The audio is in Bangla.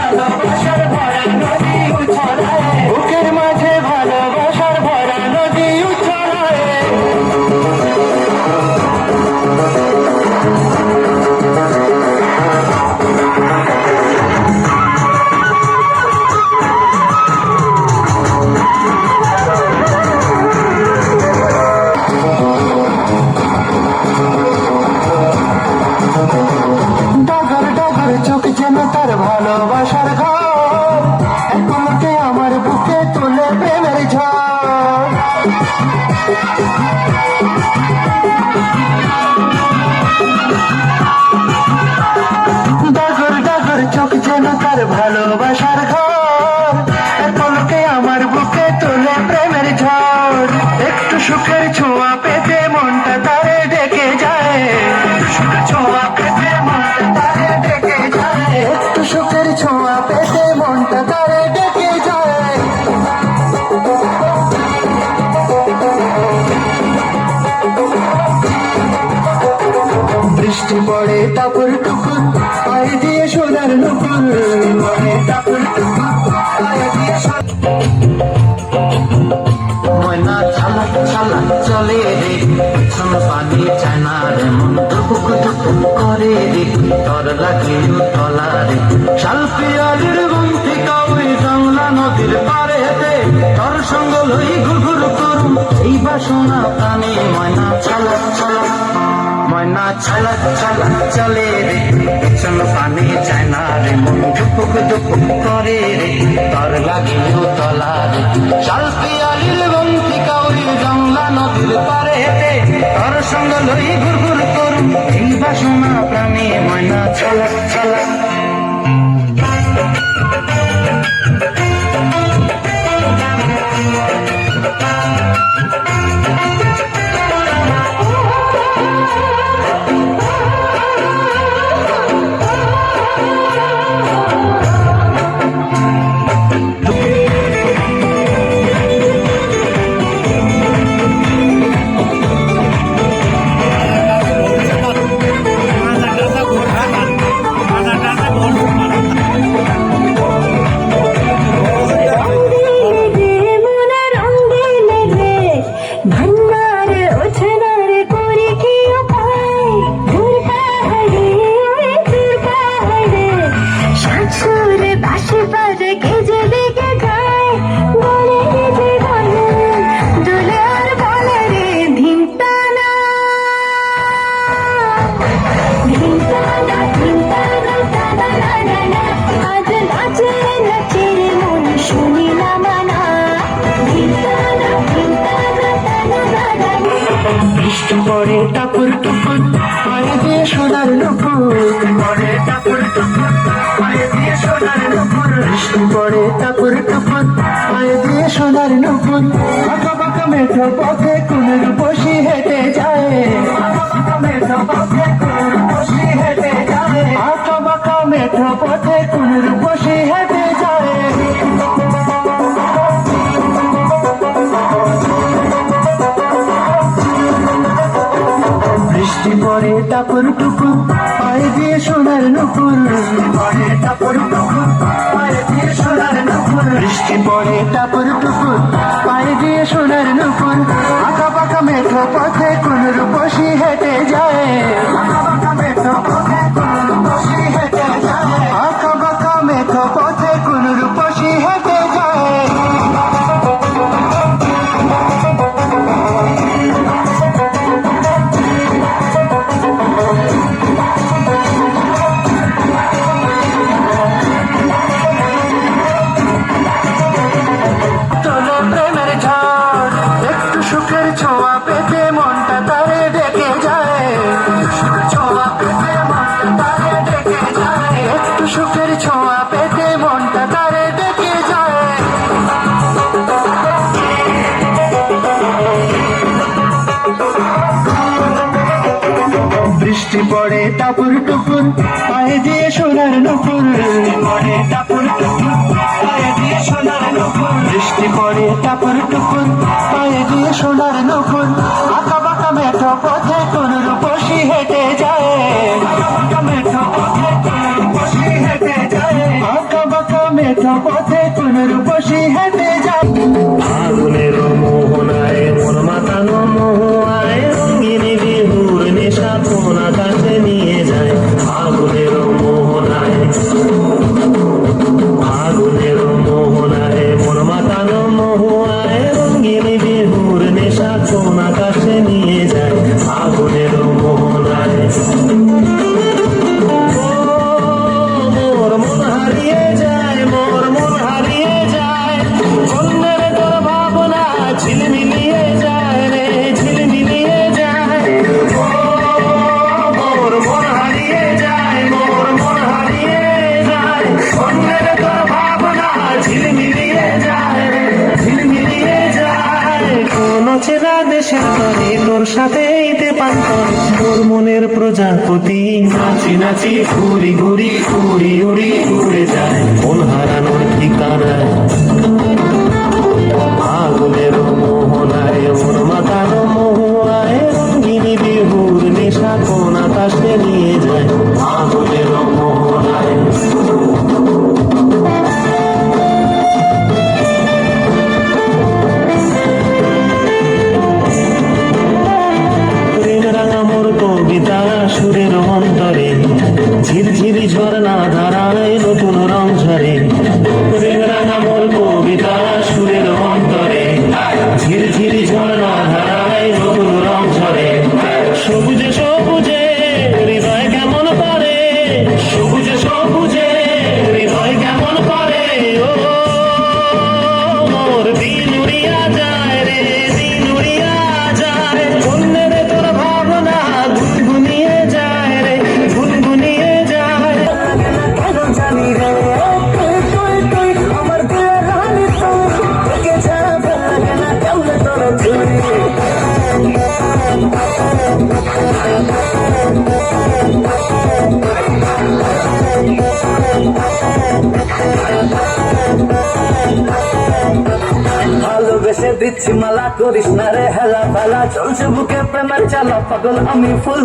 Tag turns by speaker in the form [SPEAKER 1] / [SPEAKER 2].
[SPEAKER 1] ভালোবাসার ভরা নদী উছলায়, বুকের মাঝে ভালোবাসার ভরা নদী উছলায়। ডগর ডগর চোখ যেন তার ভালোবাসার ঘর, এক পলকে আমার বুকে তুলে প্রেমের ঝড়। ডগর ডগর চোখ যেন তার ভালোবাসার ঘর, এক পলকে আমার বুকে তুলে প্রেমের ঝড়। একটু সুখের ছোঁয়া পেতে মনটা তারে ডেকে যায়, ছোঁয়া পেতে মনটা তারে ডেকে যায়, একটু সুখের ছোঁয়া পেতে মনটা তারে ডেকে যায়। বৃষ্টি পড়ে টাপুর টুকুর, পায়ে দিয়ে সোনার নুপুর, পড়ে টাপুর টুকুর, পায়ে দিয়ে
[SPEAKER 2] ময়না ছালাক ছালাক চলে রে, পেছন পানি চায় না রে, মন ধুপুক ধুপুক করে রে, তর লাগে তলা রে। শাল পিয়ালির বন্ধি কাউই জংলা নদীর পারেতে, তর সঙ্গ লই ঘুরঘুর করুম এই বাসনা প্রাণে। ময়না ছালাক ছালাক, ময়না ছালাক ছালাক চলে রে, পেছন পানি চায় না রে, মন ধুপুক ধুপুক করে রে, তর লাগে তলা রে। শাল পিয়ালির বন্ধি কাউরি জংলা নদীর পারে হেঁটে, তর সঙ্গ লই ঘুরঘুর করুম এই বাসনা প্রাণে। ময়না ছালাক ছালাক।
[SPEAKER 1] বৃষ্টি পড়ে টাপুর টুপুর, পায়ে দিয়ে সোনার নুপুর, পড়ে টাপুর টুপুর, পায়ে দিয়ে সোনার নুপুর। বৃষ্টি পড়ে টাপুর টুপুর, পায়ে দিয়ে সোনার নুপুর। বাঁকা বাঁকা মেঠো পথে কুনুর বসি হেঁটে যায়, বাঁকা বাঁকা মেঠো পথে কুনুর বসি হেঁটে যায়, বাঁকা বাঁকা মেঠো পথে কুনুর বসি হেঁটে যায়। বৃষ্টি পড়ে টাপুর টুকুর, পায়ে দিয়ে সোনার নুপুর, পড়ে টাপুর টুকুর, পায়ে দিয়ে সোনার নুপুর। বৃষ্টি পড়ে টাপুর টুকুর, পায়ে দিয়ে সোনার নুপুর। আঁকা বাঁকা মেঠো পথে কুনুর বসি হেঁটে যায়, আঁকা বাঁকা মেঠো পথে কুনুর বসি হেঁটে যায়, আঁকা বাঁকা মেঠো পথে কুনুর বসি হেঁটে যায়। সুখের ছোঁয়া পেতে মনটা তারে ডেকে যায়। বৃষ্টি পড়ে টাপুর টুপুর, পায়ে দিয়ে সোনার নুপুর, পড়ে টাপুর টুপুর, পায়ে দিয়ে সোনার নুপুর। বৃষ্টি পড়ে টাপুর টুপুর, পায়ে দিয়ে সোনার নুপুর। আঁকা বাঁকা মেঠো পথে কোন রূপসী হেঁটে যায়, আঁকা বাঁকা মেঠো পথে কোন রূপসী হেঁটে যায়, আঁকা বাঁকা সাথেইতে পান্তন তোর মনের প্রজাপতি নাচি নাচি ঘুরি ঘুরি উড়ি উড়ি উড়ে যায় মন হারানোর ঠিকানায় আগুনের মোহনায় ওর মাতানো মোহায় রঙ্গিনী বিহুর নেশা কোন আকাশে নিয়ে যায় আগুনের মোহনায় কবিতা সুরের অন্তরে ঝিরঝিরি ঝর্ণা ধারায় নতুন রং ঝরে মোর কবিতা সুরের অন্তরে ঝিরঝিরি ঝর্ণা ধারায় নতুন রং ঝরে সবুজে সবুজে হৃদয় কেমন করে সবুজে সবুজে হৃদয় কেমন করে ও মোর দিন উড়িয়া যায় রে দিন উড়িয়া যায় অন্যের তোর ভাবনা গুনগুনিয়ে যায় রে গুনগুনিয়ে যায় কেন জানি রে তুই তুই আমার দিলের রানী তুই তোকে ছাড়া ভাল লাগে না কেমনে তোর তুই ভালোবেসে দিচ্ছি মালা করিস না রে হেলা ফেলা চলছে বুকে প্রেমের চালা পাগল আমি ফুল